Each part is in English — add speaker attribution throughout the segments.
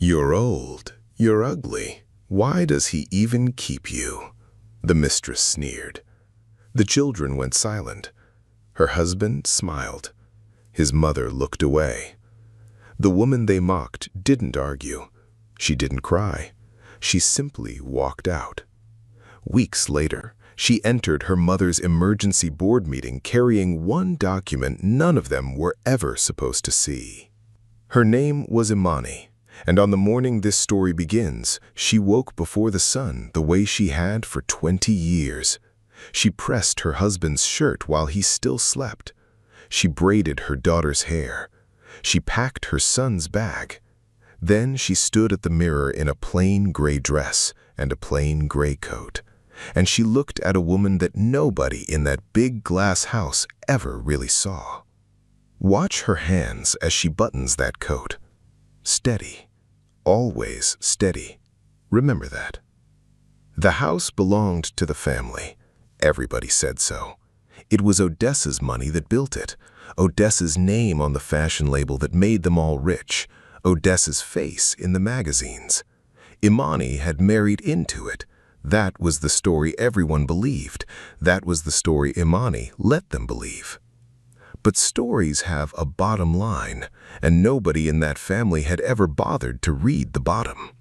Speaker 1: "You're old, you're ugly. Why does he even keep you?" the mistress sneered. The children went silent. Her husband smiled. His mother looked away. The woman they mocked didn't argue. She didn't cry. She simply walked out. Weeks later, she entered her mother's emergency board meeting carrying one document none of them were ever supposed to see. Her name was Imani, and on the morning this story begins, she woke before the sun the way she had for 20 years. She pressed her husband's shirt while he still slept. She braided her daughter's hair. She packed her son's bag. Then she stood at the mirror in a plain gray dress and a plain gray coat, and she looked at a woman that nobody in that big glass house ever really saw. Watch her hands as she buttons that coat. Steady. Always steady. Remember that. The house belonged to the family. Everybody said so. It was Odessa's money that built it. Odessa's name on the fashion label that made them all rich. Odessa's face in the magazines. Imani had married into it. That was the story everyone believed. That was the story Imani let them believe. But stories have a bottom line, and nobody in that family had ever bothered to read the bottom.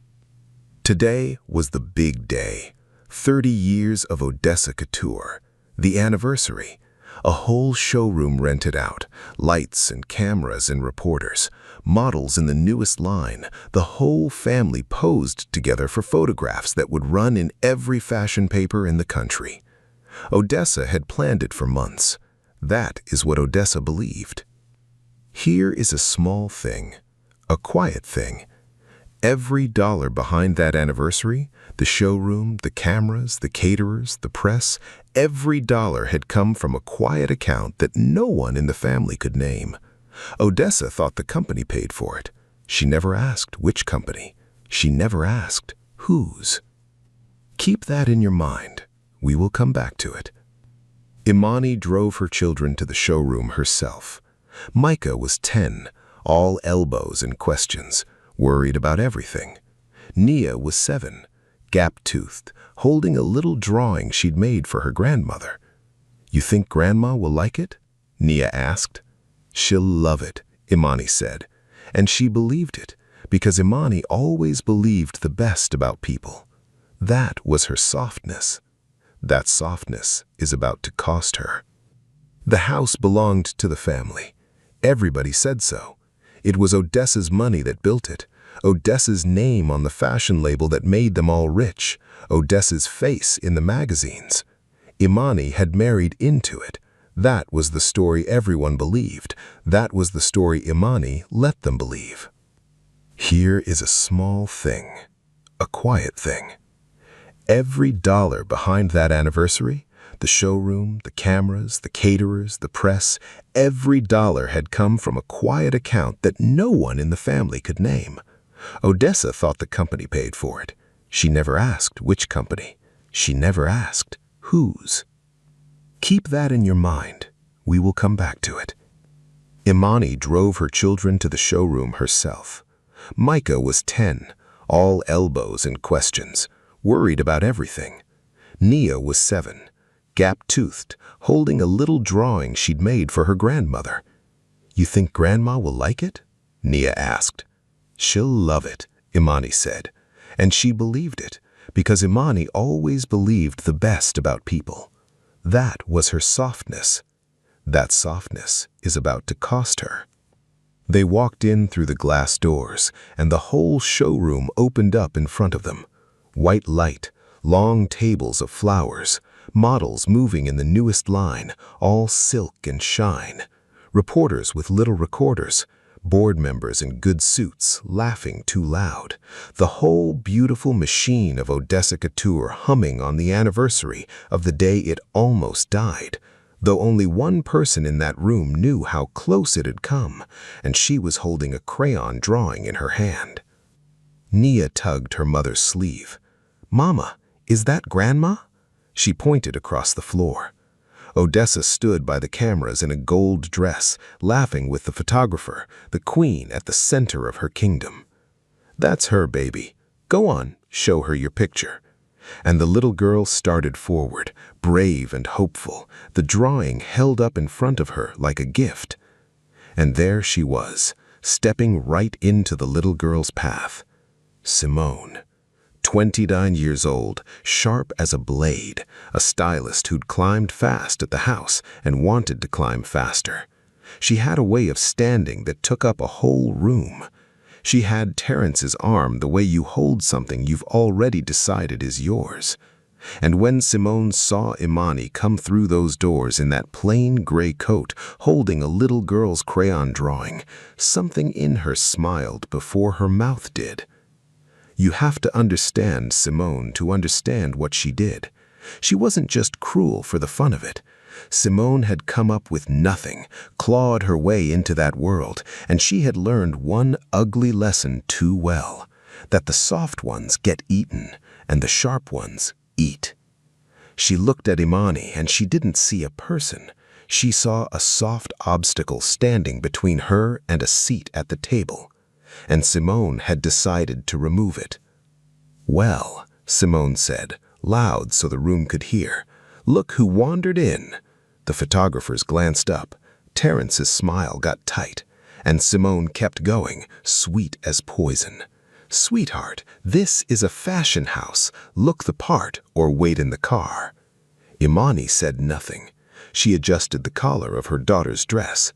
Speaker 1: Today was the big day. 30 years of Odessa Couture. The anniversary. A whole showroom rented out. Lights and cameras and reporters. Models in the newest line. The whole family posed together for photographs that would run in every fashion paper in the country. Odessa had planned it for months. That is what Odessa believed. Here is a small thing. A quiet thing. Every dollar behind that anniversary, the showroom, the cameras, the caterers, the press, every dollar had come from a quiet account that no one in the family could name. Odessa thought the company paid for it. She never asked which company. She never asked whose. Keep that in your mind. We will come back to it. Imani drove her children to the showroom herself. Micah was 10, all elbows and questions, worried about everything. Nia was 7, gap-toothed, holding a little drawing she'd made for her grandmother. "You think Grandma will like it?" Nia asked. "She'll love it," Imani said. And she believed it, because Imani always believed the best about people. That was her softness. That softness is about to cost her. The house belonged to the family. Everybody said so. It was Odessa's money that built it. Odessa's name on the fashion label that made them all rich. Odessa's face in the magazines. Imani had married into it. That was the story everyone believed. That was the story Imani let them believe. Here is a small thing. A quiet thing. Every dollar behind that anniversary, the showroom, the cameras, the caterers, the press, every dollar had come from a quiet account that no one in the family could name. Odessa thought the company paid for it. She never asked which company. She never asked whose. Keep that in your mind. We will come back to it. Imani drove her children to the showroom herself. Micah was 10, all elbows and questions, worried about everything. Nia was 7, gap-toothed, holding a little drawing she'd made for her grandmother. "You think Grandma will like it?" Nia asked. "She'll love it," Imani said. And she believed it, because Imani always believed the best about people. That was her softness. That softness is about to cost her. They walked in through the glass doors, and the whole showroom opened up in front of them. White light, long tables of flowers, models moving in the newest line, all silk and shine. Reporters with little recorders, board members in good suits laughing too loud. The whole beautiful machine of Odessa Couture humming on the anniversary of the day it almost died, though only one person in that room knew how close it had come, and she was holding a crayon drawing in her hand. Nia tugged her mother's sleeve. "Mama, is that Grandma?" She pointed across the floor. Odessa stood by the cameras in a gold dress, laughing with the photographer, the queen at the center of her kingdom. That's her, baby. Go on, show her your picture." And the little girl started forward, brave and hopeful, the drawing held up in front of her like a gift. And there she was, stepping right into the little girl's path. Simone, 29 years old, sharp as a blade, a stylist who'd climbed fast at the house and wanted to climb faster. She had a way of standing that took up a whole room. She had Terrence's arm the way you hold something you've already decided is yours. And when Simone saw Imani come through those doors in that plain gray coat, holding a little girl's crayon drawing, something in her smiled before her mouth did. You have to understand Simone to understand what she did. She wasn't just cruel for the fun of it. Simone had come up with nothing, clawed her way into that world, and she had learned one ugly lesson too well, that the soft ones get eaten and the sharp ones eat. She looked at Imani and she didn't see a person. She saw a soft obstacle standing between her and a seat at the table, and Simone had decided to remove it. "Well," Simone said, loud so the room could hear, "look who wandered in." The photographers glanced up. Terrence's smile got tight, and Simone kept going, sweet as poison. "Sweetheart, this is a fashion house. Look the part or wait in the car." Imani said nothing. She adjusted the collar of her daughter's dress.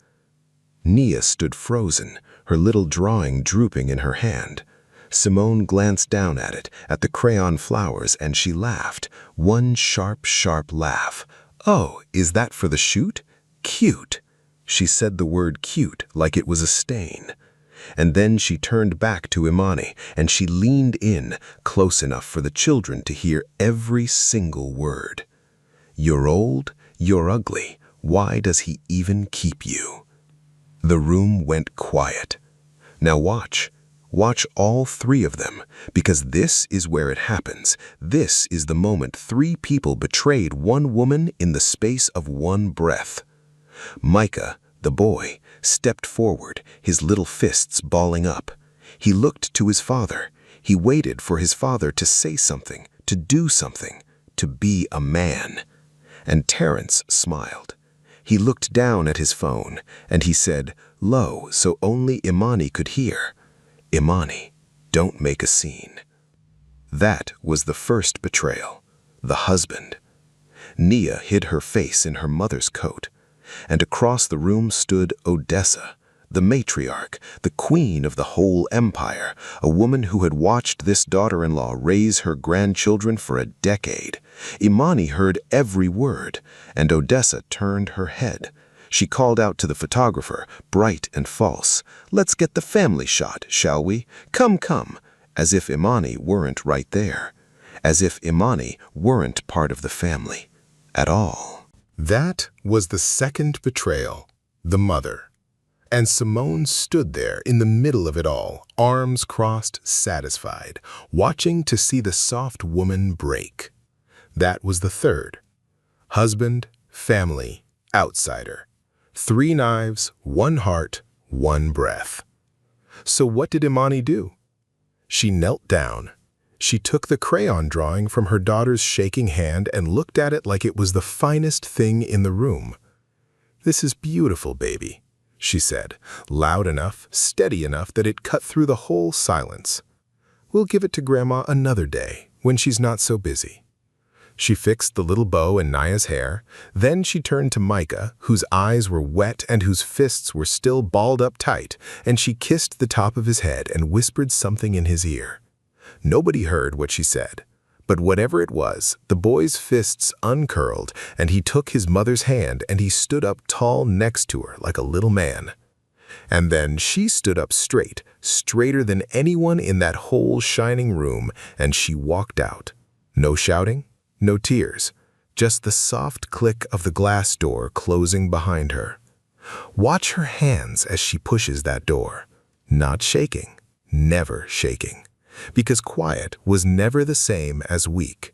Speaker 1: Nia stood frozen, her little drawing drooping in her hand. Simone glanced down at it, at the crayon flowers, and she laughed, one sharp, sharp laugh. "Oh, is that for the shoot? Cute." She said the word cute like it was a stain. And then she turned back to Imani, and she leaned in, close enough for the children to hear every single word. "You're old, you're ugly. Why does he even keep you?" The room went quiet. Now watch. Watch all three of them, because this is where it happens. This is the moment three people betrayed one woman in the space of one breath. Micah, the boy, stepped forward, his little fists balling up. He looked to his father. He waited for his father to say something, to do something, to be a man. And Terrence smiled. He looked down at his phone, and he said, low so only Imani could hear, "Imani, don't make a scene." That was the first betrayal, the husband. Nia hid her face in her mother's coat, and across the room stood Odessa, the matriarch, the queen of the whole empire, a woman who had watched this daughter-in-law raise her grandchildren for a decade. Imani heard every word, and Odessa turned her head. She called out to the photographer, bright and false, "Let's get the family shot, shall we? Come, come," as if Imani weren't right there, as if Imani weren't part of the family at all. That was the second betrayal, the mother. And Simone stood there in the middle of it all, arms crossed, satisfied, watching to see the soft woman break. That was the third. Husband, family, outsider. 3 knives, 1 heart, 1 breath. So what did Imani do? She knelt down. She took the crayon drawing from her daughter's shaking hand and looked at it like it was the finest thing in the room. "This is beautiful, baby," she said, loud enough, steady enough that it cut through the whole silence. "We'll give it to Grandma another day, when she's not so busy." She fixed the little bow in Naya's hair. Then she turned to Micah, whose eyes were wet and whose fists were still balled up tight, and she kissed the top of his head and whispered something in his ear. Nobody heard what she said, but whatever it was, the boy's fists uncurled, and he took his mother's hand and he stood up tall next to her like a little man. And then she stood up straight, straighter than anyone in that whole shining room, and she walked out. No shouting. No tears, just the soft click of the glass door closing behind her. Watch her hands as she pushes that door. Not shaking, never shaking, because quiet was never the same as weak.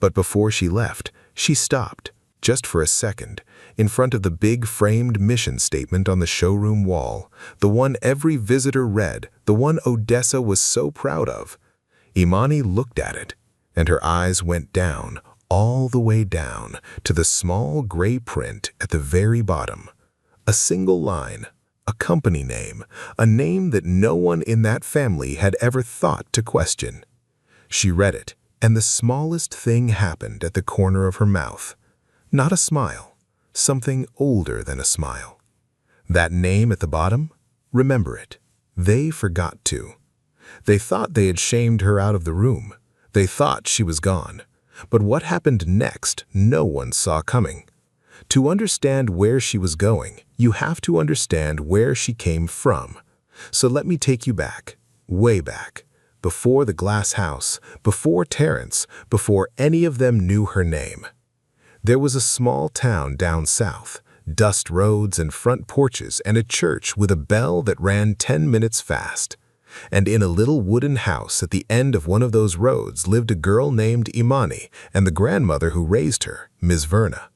Speaker 1: But before she left, she stopped, just for a second, in front of the big framed mission statement on the showroom wall, the one every visitor read, the one Odessa was so proud of. Imani looked at it, and her eyes went down, all the way down, to the small gray print at the very bottom. A single line, a company name, a name that no one in that family had ever thought to question. She read it, and the smallest thing happened at the corner of her mouth. Not a smile, something older than a smile. That name at the bottom? Remember it. They forgot to. They thought they had shamed her out of the room. They thought she was gone. But what happened next, no one saw coming. To understand where she was going, you have to understand where she came from. So let me take you back, way back, before the glass house, before Terence, before any of them knew her name. There was a small town down south, dust roads and front porches and a church with a bell that ran 10 minutes fast. And in a little wooden house at the end of one of those roads lived a girl named Imani and the grandmother who raised her, Ms. Verna.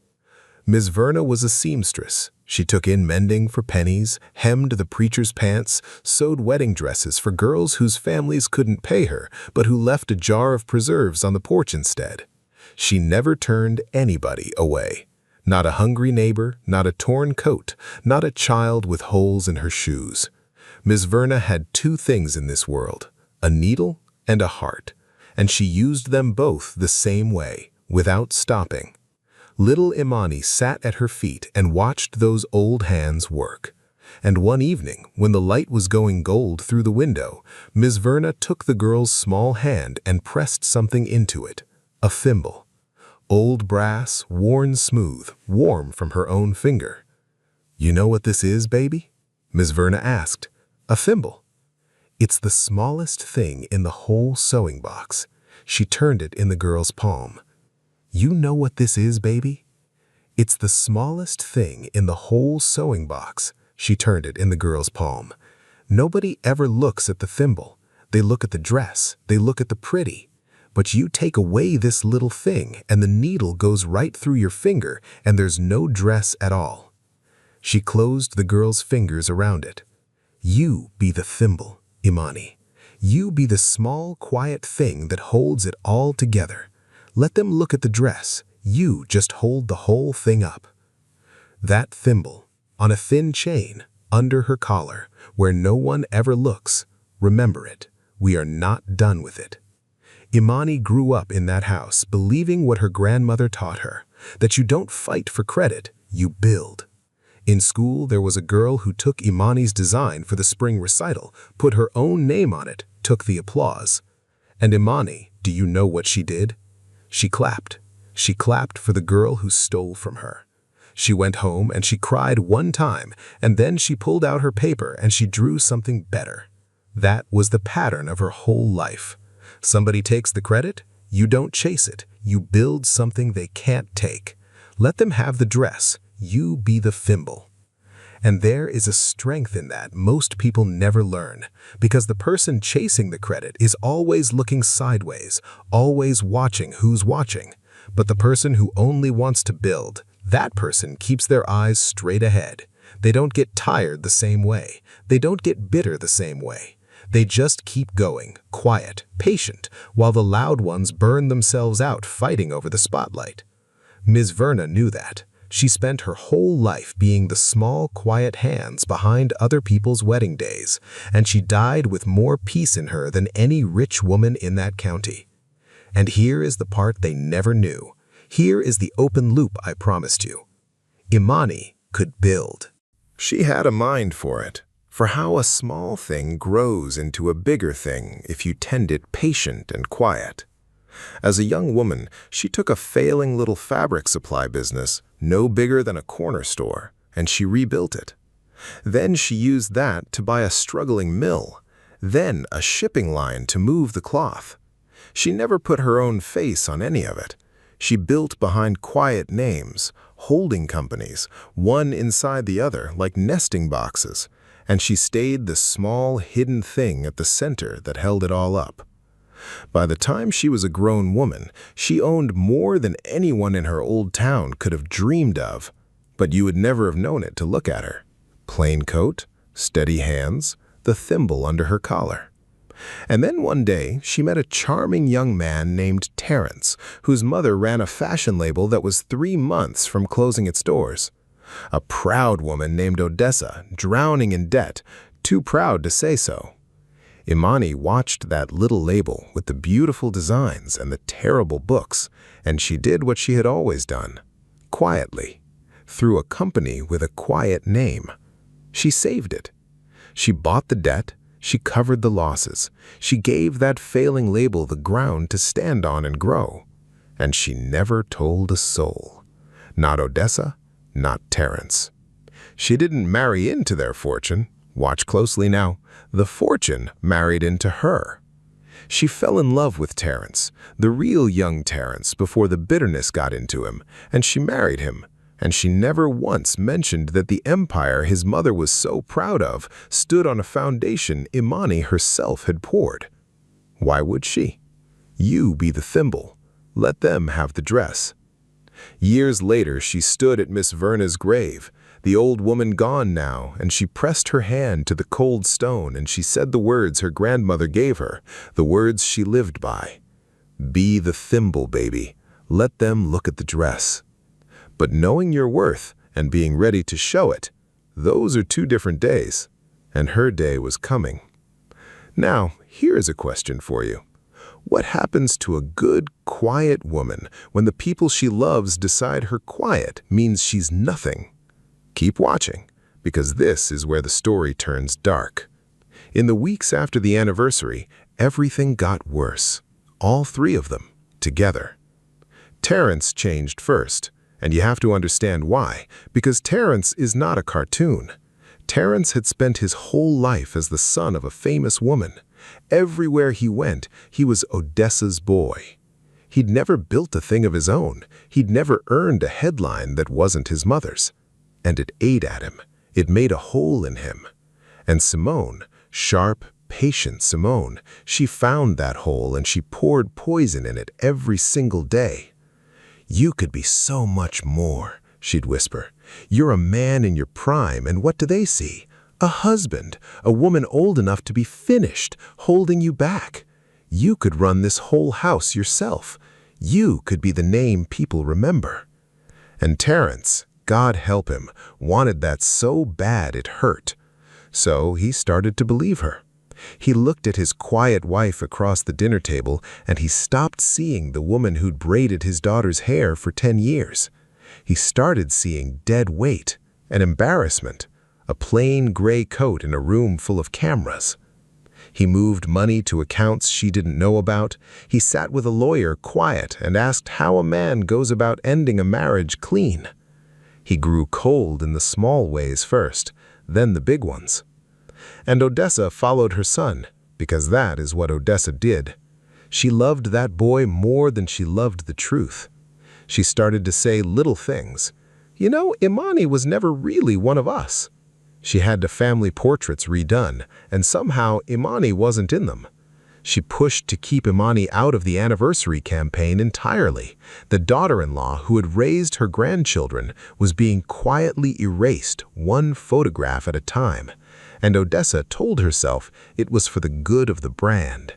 Speaker 1: Ms. Verna was a seamstress. She took in mending for pennies, hemmed the preacher's pants, sewed wedding dresses for girls whose families couldn't pay her, but who left a jar of preserves on the porch instead. She never turned anybody away. Not a hungry neighbor, not a torn coat, not a child with holes in her shoes. Ms. Verna had two things in this world, a needle and a heart, and she used them both the same way, without stopping. Little Imani sat at her feet and watched those old hands work. And one evening, when the light was going gold through the window, Ms. Verna took the girl's small hand and pressed something into it, a thimble. Old brass, worn smooth, warm from her own finger. "You know what this is, baby?" Ms. Verna asked. "A thimble." "It's the smallest thing in the whole sewing box." She turned it in the girl's palm. "You know what this is, baby?" "It's the smallest thing in the whole sewing box." She turned it in the girl's palm. "Nobody ever looks at the thimble. They look at the dress. They look at the pretty. But you take away this little thing, and the needle goes right through your finger, and there's no dress at all." She closed the girl's fingers around it. "You be the thimble, Imani. You be the small, quiet thing that holds it all together. Let them look at the dress. You just hold the whole thing up." That thimble, on a thin chain, under her collar, where no one ever looks, remember it. We are not done with it. Imani grew up in that house believing what her grandmother taught her, that you don't fight for credit, you build. In school, there was a girl who took Imani's design for the spring recital, put her own name on it, took the applause. And Imani, do you know what she did? She clapped. She clapped for the girl who stole from her. She went home and she cried one time, and then she pulled out her paper and she drew something better. That was the pattern of her whole life. Somebody takes the credit, you don't chase it. You build something they can't take. Let them have the dress. You be the thimble. And there is a strength in that most people never learn, because the person chasing the credit is always looking sideways, always watching who's watching. But the person who only wants to build, that person keeps their eyes straight ahead. They don't get tired the same way. They don't get bitter the same way. They just keep going, quiet, patient, while the loud ones burn themselves out fighting over the spotlight. Ms. Verna knew that. She spent her whole life being the small, quiet hands behind other people's wedding days, and she died with more peace in her than any rich woman in that county. And here is the part they never knew. Here is the open loop I promised you. Imani could build. She had a mind for it, for how a small thing grows into a bigger thing if you tend it patient and quiet. As a young woman, she took a failing little fabric supply business, no bigger than a corner store, and she rebuilt it. Then she used that to buy a struggling mill, then a shipping line to move the cloth. She never put her own face on any of it. She built behind quiet names, holding companies, one inside the other like nesting boxes, and she stayed the small, hidden thing at the center that held it all up. By the time she was a grown woman, she owned more than anyone in her old town could have dreamed of. But you would never have known it to look at her. Plain coat, steady hands, the thimble under her collar. And then one day, she met a charming young man named Terence, whose mother ran a fashion label that was 3 months from closing its doors. A proud woman named Odessa, drowning in debt, too proud to say so. Imani watched that little label with the beautiful designs and the terrible books, and she did what she had always done, quietly, through a company with a quiet name. She saved it. She bought the debt, she covered the losses, she gave that failing label the ground to stand on and grow. And she never told a soul. Not Odessa, not Terence. She didn't marry into their fortune. Watch closely now. The fortune married into her. She fell in love with Terence, the real young Terence, before the bitterness got into him, and she married him. And she never once mentioned that the empire his mother was so proud of stood on a foundation Imani herself had poured. Why would she? You be the thimble. Let them have the dress. Years later, she stood at Miss Verna's grave, the old woman gone now, and she pressed her hand to the cold stone and she said the words her grandmother gave her, the words she lived by. Be the thimble, baby. Let them look at the dress. But knowing your worth and being ready to show it, those are 2 different days, and her day was coming. Now, here is a question for you. What happens to a good, quiet woman when the people she loves decide her quiet means she's nothing? Keep watching, because this is where the story turns dark. In the weeks after the anniversary, everything got worse. All 3 of them, together. Terence changed first. And you have to understand why, because Terence is not a cartoon. Terence had spent his whole life as the son of a famous woman. Everywhere he went, he was Odessa's boy. He'd never built a thing of his own. He'd never earned a headline that wasn't his mother's. And it ate at him. It made a hole in him. And Simone, sharp, patient Simone, she found that hole and she poured poison in it every single day. You could be so much more, she'd whisper. You're a man in your prime, and what do they see? A husband, a woman old enough to be finished, holding you back. You could run this whole house yourself. You could be the name people remember. And Terence, God help him, wanted that so bad it hurt. So he started to believe her. He looked at his quiet wife across the dinner table, and he stopped seeing the woman who'd braided his daughter's hair for 10 years. He started seeing dead weight, an embarrassment, a plain gray coat in a room full of cameras. He moved money to accounts she didn't know about. He sat with a lawyer quiet and asked how a man goes about ending a marriage clean. He grew cold in the small ways first, then the big ones. And Odessa followed her son, because that is what Odessa did. She loved that boy more than she loved the truth. She started to say little things. You know, Imani was never really one of us. She had the family portraits redone, and somehow Imani wasn't in them. She pushed to keep Imani out of the anniversary campaign entirely. The daughter-in-law who had raised her grandchildren was being quietly erased, one photograph at a time. And Odessa told herself it was for the good of the brand.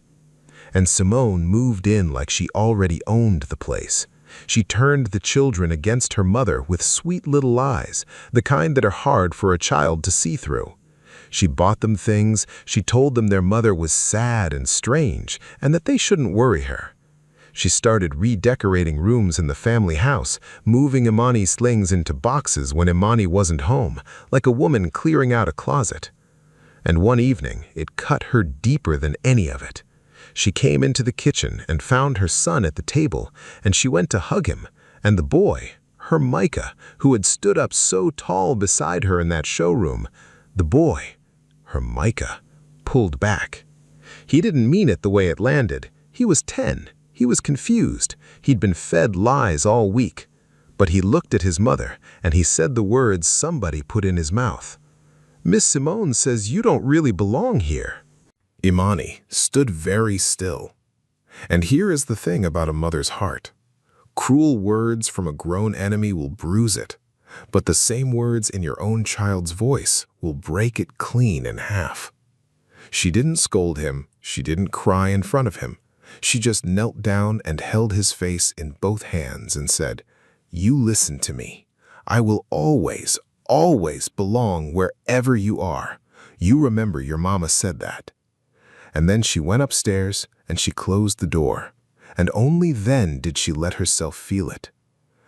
Speaker 1: And Simone moved in like she already owned the place. She turned the children against her mother with sweet little eyes, the kind that are hard for a child to see through. She bought them things, she told them their mother was sad and strange, and that they shouldn't worry her. She started redecorating rooms in the family house, moving Imani's slings into boxes when Imani wasn't home, like a woman clearing out a closet. And one evening, it cut her deeper than any of it. She came into the kitchen and found her son at the table, and she went to hug him, and the boy, her Micah, who had stood up so tall beside her in that showroom, the boy, her Micah, pulled back. He didn't mean it the way it landed. He was 10. He was confused. He'd been fed lies all week. But he looked at his mother, and he said the words somebody put in his mouth. Miss Simone says you don't really belong here.
Speaker 2: Imani stood very still.
Speaker 1: And here is the thing about a mother's heart. Cruel words from a grown enemy will bruise it, but the same words in your own child's voice will break it clean in half. She didn't scold him, she didn't cry in front of him. She just knelt down and held his face in both hands and said, "You listen to me. I will always, always belong wherever you are. You remember your mama said that." And then she went upstairs and she closed the door, and only then did she let herself feel it.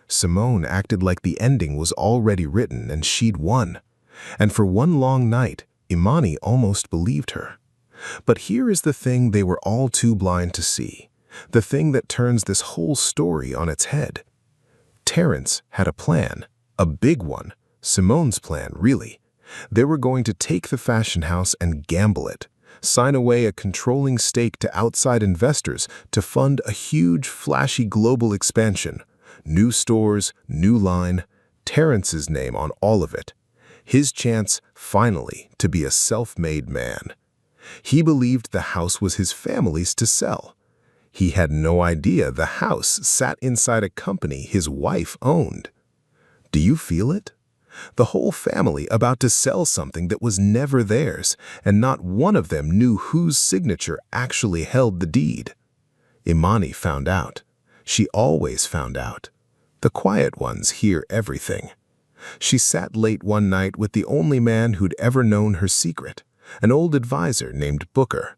Speaker 1: Simone acted like the ending was already written and she'd won. And for one long night, Imani almost believed her. But here is the thing they were all too blind to see, the thing that turns this whole story on its head. Terrence had a plan, a big one, Simone's plan, really. They were going to take the fashion house and gamble it, sign away a controlling stake to outside investors to fund a huge, flashy global expansion. New stores, new line, Terrence's name on all of it. His chance, finally, to be a self-made man. He believed the house was his family's to sell. He had no idea the house sat inside a company his wife owned. Do you feel it? The whole family about to sell something that was never theirs, and not one of them knew whose signature actually held the deed. Imani found out. She always found out. The quiet ones hear everything. She sat late one night with the only man who'd ever known her secret, an old advisor named Booker,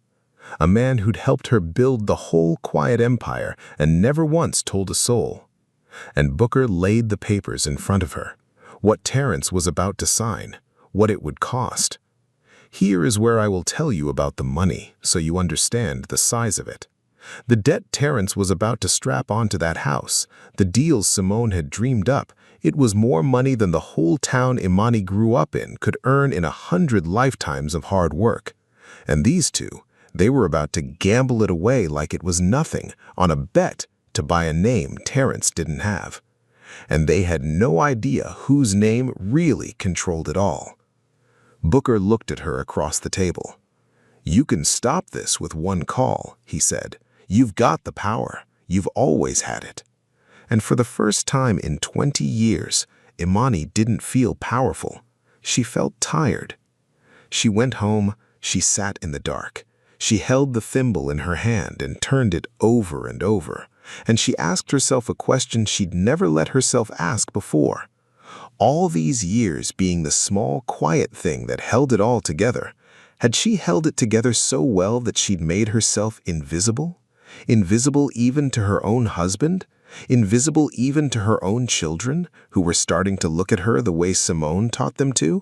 Speaker 1: a man who'd helped her build the whole quiet empire and never once told a soul. And Booker laid the papers in front of her, what Terrence was about to sign, what it would cost. Here is where I will tell you about the money so you understand the size of it. The debt Terrence was about to strap onto that house, the deals Simone had dreamed up, it was more money than the whole town Imani grew up in could earn in 100 lifetimes of hard work. And these two, they were about to gamble it away like it was nothing on a bet to buy a name Terrence didn't have. And they had no idea whose name really controlled it all. Booker looked at her across the table. "You can stop this with one call," he said. "You've got the power. You've always had it." And for the first time in 20 years, Imani didn't feel powerful. She felt tired. She went home, she sat in the dark. She held the thimble in her hand and turned it over and over. And she asked herself a question she'd never let herself ask before. All these years being the small, quiet thing that held it all together, had she held it together so well that she'd made herself invisible? Invisible even to her own husband? Invisible even to her own children, who were starting to look at her the way Simone taught them to?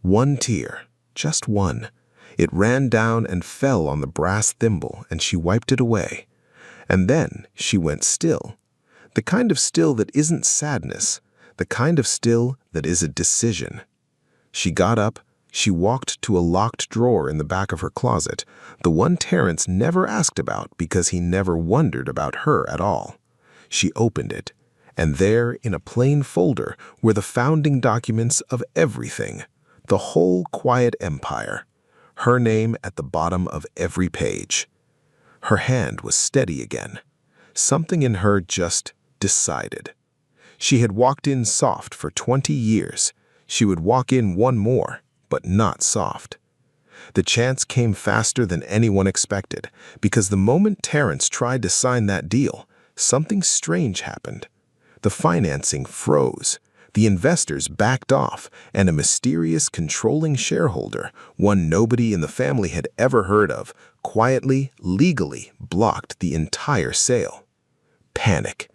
Speaker 1: One tear, just one. It ran down and fell on the brass thimble, and she wiped it away. And then she went still. The kind of still that isn't sadness, the kind of still that is a decision. She got up, she walked to a locked drawer in the back of her closet, the one Terrence never asked about because he never wondered about her at all. She opened it, and there, in a plain folder, were the founding documents of everything, the whole quiet empire, her name at the bottom of every page. Her hand was steady again. Something in her just decided. She had walked in soft for 20 years. She would walk in one more, but not soft. The chance came faster than anyone expected, because the moment Terrence tried to sign that deal, something strange happened. The financing froze. The investors backed off, and a mysterious controlling shareholder, one nobody in the family had ever heard of, quietly, legally blocked the entire sale. Panic.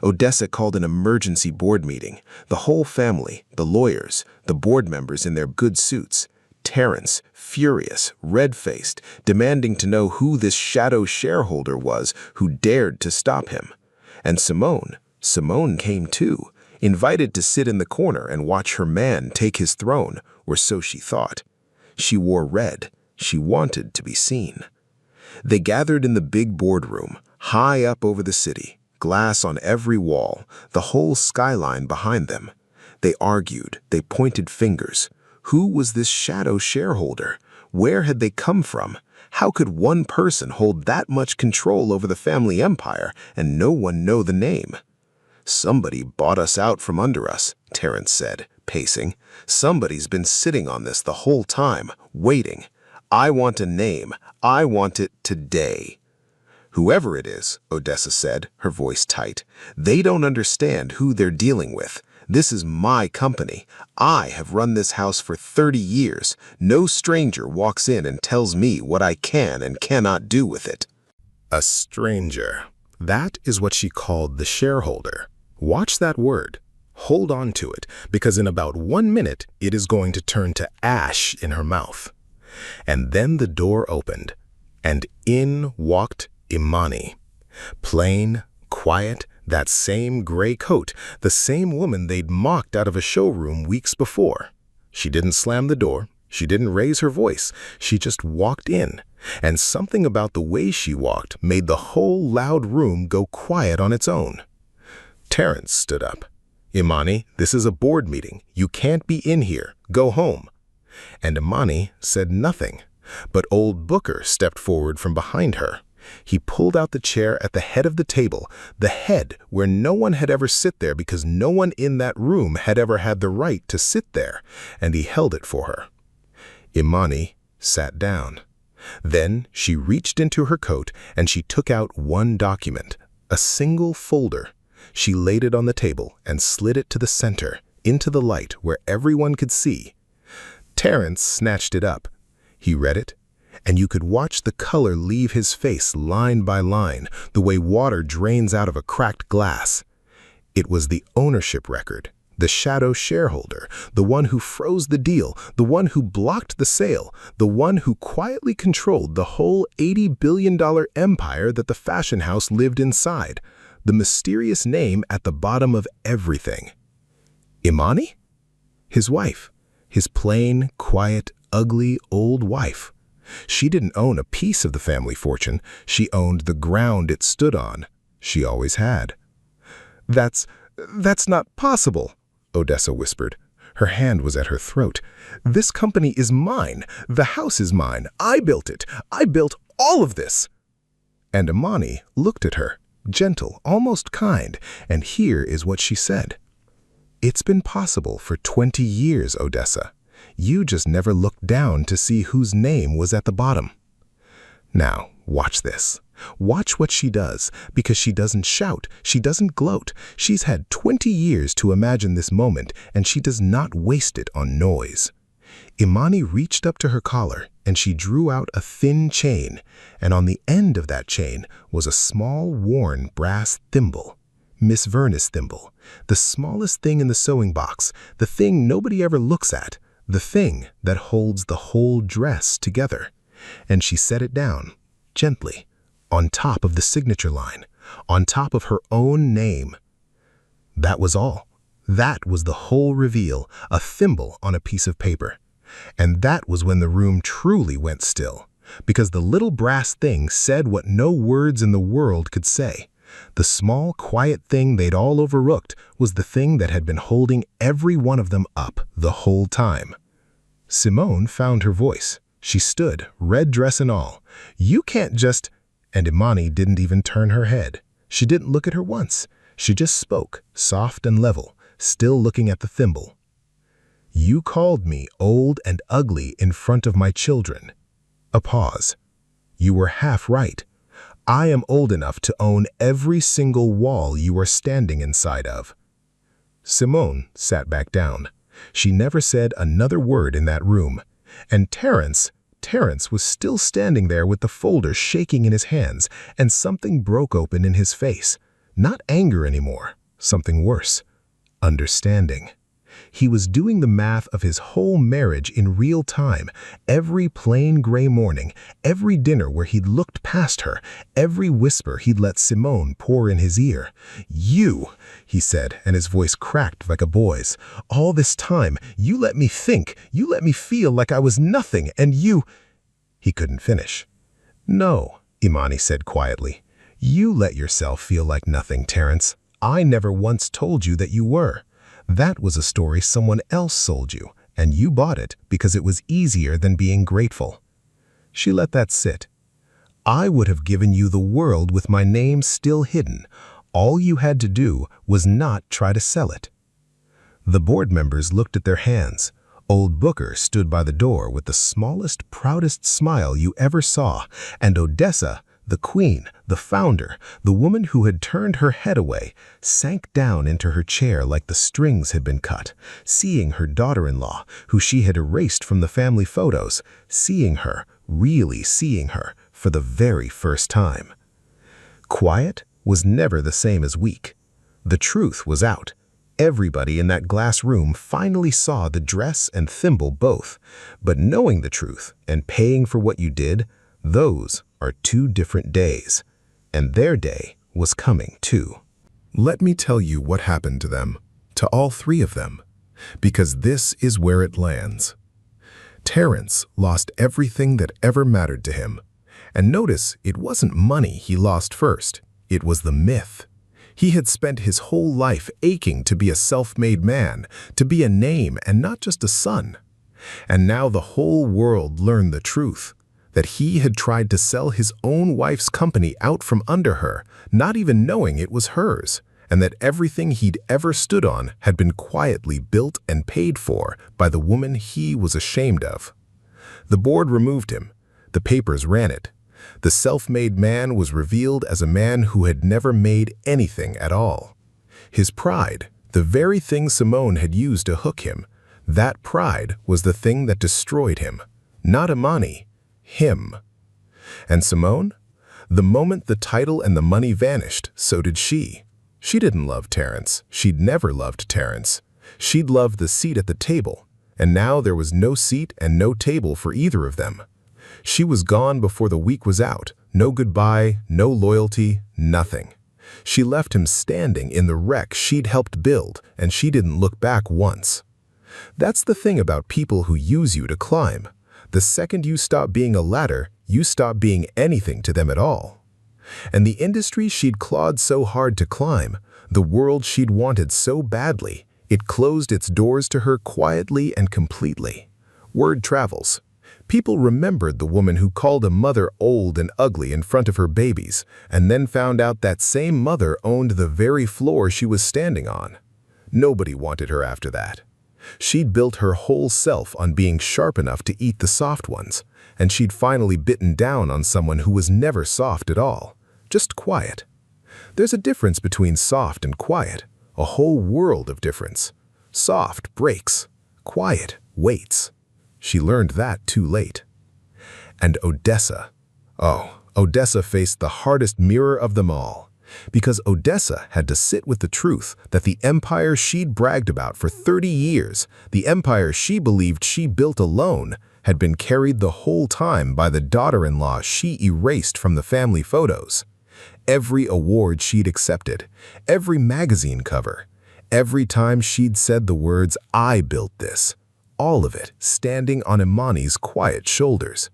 Speaker 1: Odessa called an emergency board meeting. The whole family, the lawyers, the board members in their good suits. Terrence, furious, red-faced, demanding to know who this shadow shareholder was who dared to stop him. And Simone came too, invited to sit in the corner and watch her man take his throne, or so she thought. She wore red. She wanted to be seen. They gathered in the big boardroom, high up over the city, glass on every wall, the whole skyline behind them. They argued, they pointed fingers. Who was this shadow shareholder? Where had they come from? How could one person hold that much control over the family empire and no one know the name? Somebody bought us out from under us, Terence said, pacing. Somebody's been sitting on this the whole time, waiting. I want a name. I want it today. Whoever it is, Odessa said, her voice tight, they don't understand who they're dealing with. This is my company. I have run this house for 30 years. No stranger walks in and tells me what I can and cannot do with it. A stranger. That is what she called the shareholder. Watch that word. Hold on to it, because in about 1 minute, it is going to turn to ash in her mouth. And then the door opened, and in walked Imani. Plain, quiet, that same gray coat, the same woman they'd mocked out of a showroom weeks before. She didn't slam the door. She didn't raise her voice. She just walked in, and something about the way she walked made the whole loud room go quiet on its own. Terence stood up. Imani, this is a board meeting. You can't be in here. Go home. And Imani said nothing, but old Booker stepped forward from behind her. He pulled out the chair at the head of the table, the head where no one had ever sit there because no one in that room had ever had the right to sit there, and he held it for her. Imani sat down. Then she reached into her coat and she took out one document, a single folder. She laid it on the table and slid it to the center, into the light where everyone could see. Terence snatched it up. He read it, and you could watch the color leave his face line by line, the way water drains out of a cracked glass. It was the ownership record, the shadow shareholder, the one who froze the deal, the one who blocked the sale, the one who quietly controlled the whole $80 billion empire that the fashion house lived inside, the mysterious name at the bottom of everything. Imani? His wife. His plain, quiet, ugly, old wife. She didn't own a piece of the family fortune. She owned the ground it stood on. She always had. That's not possible, Odessa whispered. Her hand was at her throat. This company is mine. The house is mine. I built it. I built all of this. And Imani looked at her, gentle, almost kind, and here is what she said. It's been possible for 20 years, Odessa. You just never looked down to see whose name was at the bottom. Now, watch this. Watch what she does, because she doesn't shout, she doesn't gloat. She's had 20 years to imagine this moment, and she does not waste it on noise. Imani reached up to her collar, and she drew out a thin chain, and on the end of that chain was a small, worn brass thimble. Miss Verna's thimble, the smallest thing in the sewing box, the thing nobody ever looks at, the thing that holds the whole dress together. And she set it down, gently, on top of the signature line, on top of her own name. That was all. That was the whole reveal, a thimble on a piece of paper. And that was when the room truly went still, because the little brass thing said what no words in the world could say. The small, quiet thing they'd all overlooked was the thing that had been holding every one of them up the whole time. Simone found her voice. She stood, red dress and all. You can't just... And Imani didn't even turn her head. She didn't look at her once. She just spoke, soft and level, still looking at the thimble. You called me old and ugly in front of my children. A pause. You were half right. I am old enough to own every single wall you are standing inside of. Simone sat back down. She never said another word in that room. And Terence was still standing there with the folder shaking in his hands, and something broke open in his face. Not anger anymore, something worse. Understanding. He was doing the math of his whole marriage in real time, every plain gray morning, every dinner where he'd looked past her, every whisper he'd let Simone pour in his ear. You, he said, and his voice cracked like a boy's. All this time, you let me think, you let me feel like I was nothing, and you... He couldn't finish. No, Imani said quietly. You let yourself feel like nothing, Terence. I never once told you that you were. That was a story someone else sold you, and you bought it because it was easier than being grateful.
Speaker 2: She let that sit. "I would have given you the world with my name still hidden. All you had to do was not try to sell it." The board members looked at their hands. Old Booker stood by the door with the smallest, proudest smile you ever saw, and Odessa, the queen, the founder, the woman who had turned her head away, sank down into her chair like the strings had been cut, seeing her daughter-in-law, who she had erased from the family photos, seeing her, really seeing her, for the very first time. Quiet was never the same as weak. The truth was out. Everybody in that glass room finally saw the dress and thimble both. But knowing the truth and paying for what you did, those are two different days. And their day was coming too.
Speaker 1: Let me tell you what happened to them, to all three of them, because this is where it lands. Terrence lost everything that ever mattered to him. And notice, it wasn't money he lost first. It was the myth. He had spent his whole life aching to be a self-made man, to be a name and not just a son. And now the whole world learned the truth, that he had tried to sell his own wife's company out from under her, not even knowing it was hers, and that everything he'd ever stood on had been quietly built and paid for by the woman he was ashamed of. The board removed him. The papers ran it. The self-made man was revealed as a man who had never made anything at all. His pride, the very thing Simone had used to hook him, that pride was the thing that destroyed him. Not Imani, him. And Simone? The moment the title and the money vanished, so did she. She didn't love Terrence. She'd never loved Terrence. She'd loved the seat at the table, and now there was no seat and no table for either of them. She was gone before the week was out. No goodbye, no loyalty, nothing. She left him standing in the wreck she'd helped build, and she didn't look back once. That's the thing about people who use you to climb. The second you stop being a ladder, you stop being anything to them at all. And the industry she'd clawed so hard to climb, the world she'd wanted so badly, it closed its doors to her quietly and completely. Word travels. People remembered the woman who called a mother old and ugly in front of her babies, and then found out that same mother owned the very floor she was standing on. Nobody wanted her after that. She'd built her whole self on being sharp enough to eat the soft ones, and she'd finally bitten down on someone who was never soft at all, just quiet. There's a difference between soft and quiet, a whole world of difference. Soft breaks, quiet waits. She learned that too late. And Odessa. Oh, Odessa faced the hardest mirror of them all, because Odessa had to sit with the truth that the empire she'd bragged about for 30 years, the empire she believed she built alone, had been carried the whole time by the daughter-in-law she erased from the family photos. Every award she'd accepted, every magazine cover, every time she'd said the words, "I built this," all of it standing on Imani's quiet shoulders.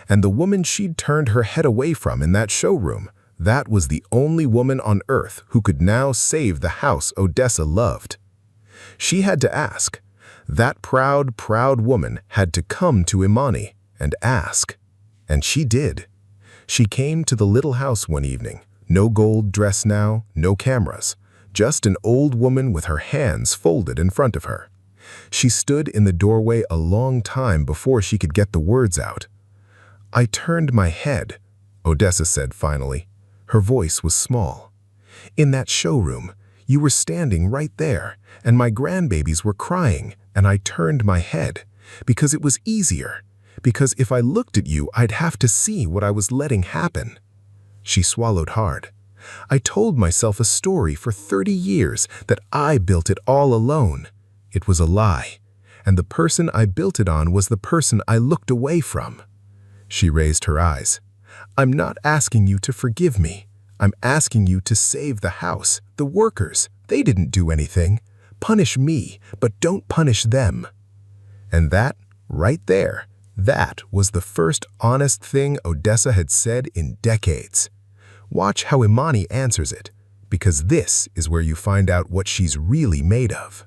Speaker 1: And the woman she'd turned her head away from in that showroom, that was the only woman on earth who could now save the house Odessa loved. She had to ask. That proud, proud woman had to come to Imani and ask. And she did. She came to the little house one evening. No gold dress now, no cameras. Just an old woman with her hands folded in front of her. She stood in the doorway a long time before she could get the words out. "I turned my head," Odessa said finally. Her voice was small. "In that showroom, you were standing right there, and my grandbabies were crying, and I turned my head, because it was easier, because if I looked at you, I'd have to see what I was letting happen." She swallowed hard. "I told myself a story for 30 years that I built it all alone. It was a lie, and the person I built it on was the person I looked away from." She raised her eyes. "I'm not asking you to forgive me. I'm asking you to save the house, the workers. They didn't do anything. Punish me, but don't punish them." And that, right there, that was the first honest thing Odessa had said in decades. Watch how Imani answers it, because this is where you find out what she's really made of.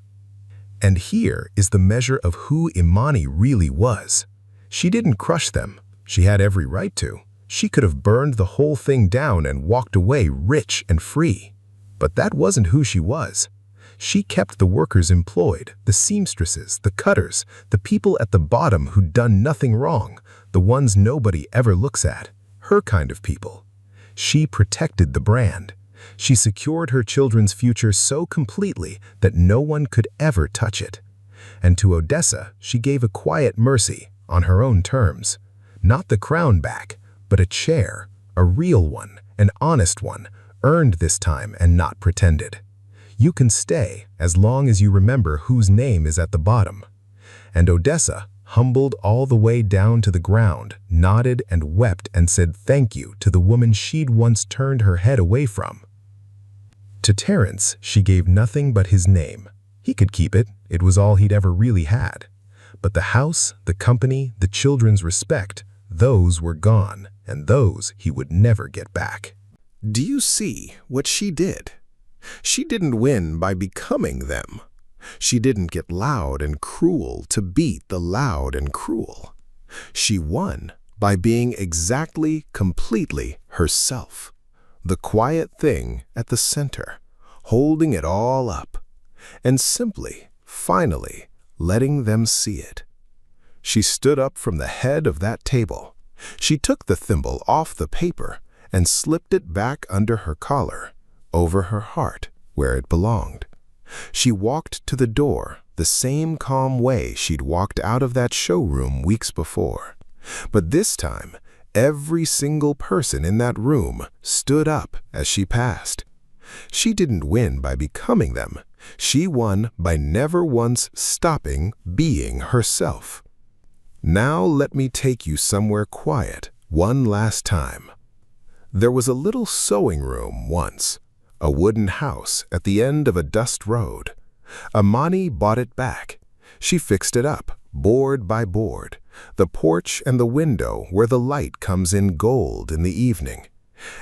Speaker 1: And here is the measure of who Imani really was. She didn't crush them.
Speaker 2: She had every right to. She could have burned the whole thing down and walked away rich and free. But that wasn't who she was. She kept the workers employed, the seamstresses, the cutters, the people at the bottom who'd done nothing wrong, the ones nobody ever looks at, her kind of people. She protected the brand. She secured her children's future so completely that no one could ever touch it. And to Odessa, she gave a quiet mercy, on her own terms. Not the crown back, but a chair, a real one, an honest one, earned this time and not pretended. You can stay as long as you remember whose name is at the bottom. And Odessa, humbled all the way down to the ground, nodded and wept and said thank you to the woman she'd once turned her head away from. To Terence, she gave nothing but his name. He could keep it. It was all he'd ever really had. But the house, the company, the children's respect, those were gone, and those he would never get back.
Speaker 1: Do you see what she did? She didn't win by becoming them. She didn't get loud and cruel to beat the loud and cruel. She won by being exactly, completely herself. The quiet thing at the center, holding it all up, and simply, finally, letting them see it. She stood up from the head of that table. She took the thimble off the paper and slipped it back under her collar, over her heart, where it belonged. She walked to the door the same calm way she'd walked out of that showroom weeks before. But this time, every single person in that room stood up as she passed. She didn't win by becoming them. She won by never once stopping being herself. Now let me take you somewhere quiet one last time. There was a little sewing room once, a wooden house at the end of a dust road. Amani bought it back. She fixed it up, board by board, the porch and the window where the light comes in gold in the evening.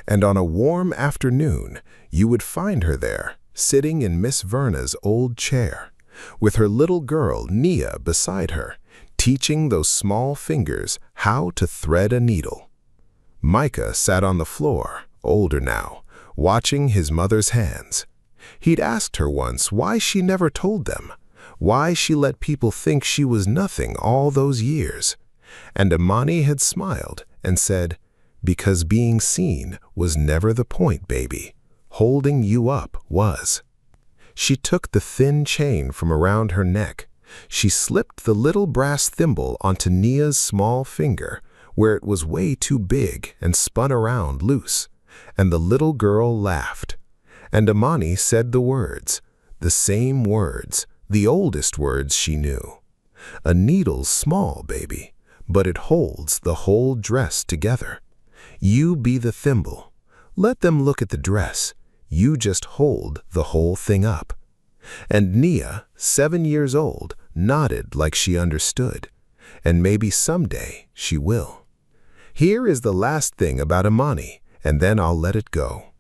Speaker 1: And on a warm afternoon, you would find her there, sitting in Miss Verna's old chair, with her little girl Nia beside her, teaching those small fingers how to thread a needle. Micah sat on the floor, older now, watching his mother's hands. He'd asked her once why she never told them, why she let people think she was nothing all those years. And Amani had smiled and said, "Because being seen was never the point, baby. Holding you up was." She took the thin chain from around her neck. She slipped the little brass thimble onto Nia's small finger, where it was way too big, and spun around loose. And the little girl laughed. And Amani said the words, the same words, the oldest words she knew. "A needle's small, baby, but it holds the whole dress together. You be the thimble. Let them look at the dress. You just hold the whole thing up." And Nia, 7 years old, nodded like she understood. And maybe someday she will. Here is the last thing about Amani, and then I'll let it go.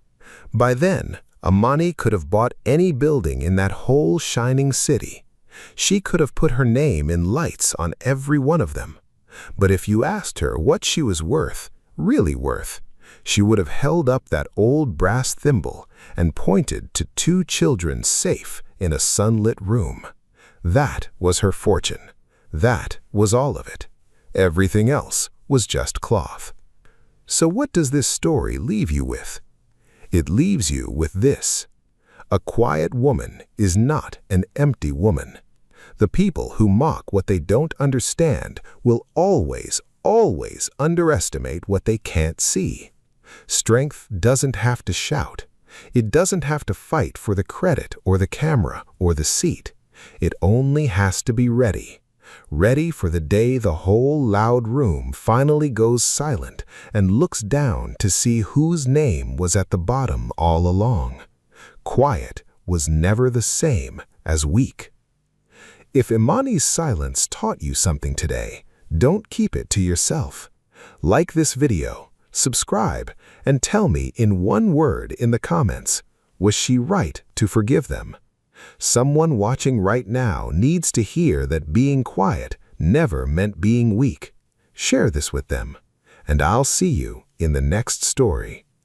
Speaker 1: By then, Amani could have bought any building in that whole shining city. She could have put her name in lights on every one of them. But if you asked her what she was worth, really worth, she would have held up that old brass thimble and pointed to 2 children safe in a sunlit room. That was her fortune. That was all of it. Everything else was just cloth. So what does this story leave you with? It leaves you with this. A quiet woman is not an empty woman. The people who mock what they don't understand will always, always underestimate what they can't see. Strength doesn't have to shout. It doesn't have to fight for the credit or the camera or the seat. It only has to be ready. Ready for the day the whole loud room finally goes silent and looks down to see whose name was at the bottom all along. Quiet was never the same as weak. If Imani's silence taught you something today, don't keep it to yourself. Like this video, subscribe, and tell me in one word in the comments, was she right to forgive them? Someone watching right now needs to hear that being quiet never meant being weak. Share this with them.
Speaker 2: and I'll see you in the next story.